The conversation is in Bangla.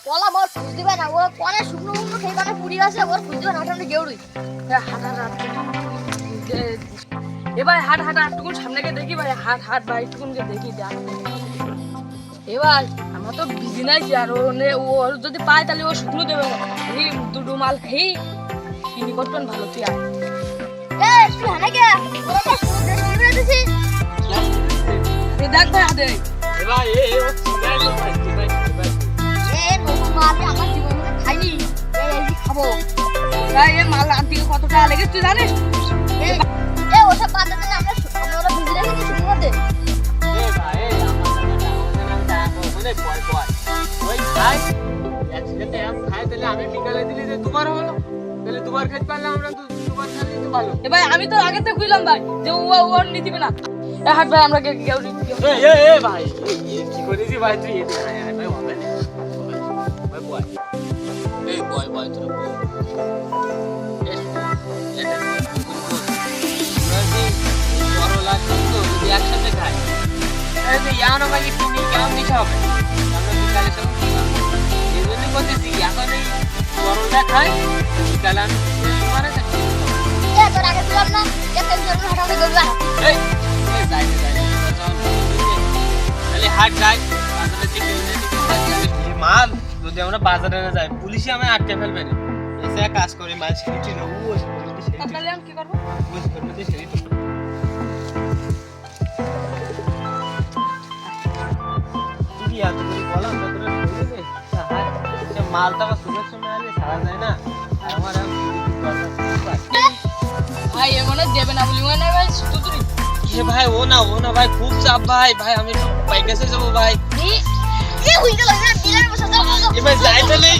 কলা মোর খুঁজ দিবে না, ও কলা শুকনো শুকনো খেয়ে কানে পুড়ি আছে, ওর খুঁজ দিবে না, ওটা গেউড়ি। হাট হাট হাট এবার হাট হাট একটুকুন সামনে গিয়ে দেখি ভাই, হাট হাট ভাই একটুকুন গিয়ে দেখি দেখ। এবার আমরা তো বিজি নাই আর ও যদি পায় তাহলে ও শুকনো দেবে না, এই দুটো মাল খেয়ে কিনি করতেন ভালো তুই আয়। তুই হানে কে ওরা তো শুকনো দেশ নিয়ে বেড়াতেছি। দেখ ভাই হাতে ভাই নতুন মাল আমার জীবনে খাইনি, এই খাবো। ভাই এর মাল আনতে কত টাকা লেগেছে তুই জানিস? ওসব বাদ দে না, আমরা ওরা বিজি রেখেছি শুরু করতে। আমি বিকালে দিলি যে দুবার হলো, তাহলে দুবার খেতে পারলে আমরা দুবার খেলে দিতে ভালো। ভাই আমি তো আগে থেকে কইলাম ভাই যে ও ওর নিতে না। হাট ভাই আমরা ভাই কি করেছি ভাই, তুই ভাই হবে না ভাই, বয় এই বয় বয় তোর একসাথে খাই ইয়ানো ভাই কিনি কেমন দিতে হবে, আমরা বিকালে সব এই জন্য বলতেছি এখন এই বড়টা খাই বিকালে আমি মানে তোর আগে ছিলাম না, একটা জন্য হাঁটাহাঁটি করবি না। এই যাই তাহলে হাট যাই বাজারে থেকে মাল যদি আমরা বাজারে না যাই পুলিশে আমায় আটকে ফেলবে না, এসে কাজ করে মাল ছেড়ে না ও তাহলে আমি কি করবো? মাল তো সুযোগ সময় আলে সারা যায় না, আর আমার ভাই এ মনে দেবে না বলি মনে ভাই তুই ভাই ও না ভাই খুব চাপ ভাই, ভাই আমি বাইক এসে যাবো ভাই, এ হই গেল না, দিলার বসে যাও। এবার যাই তাহলে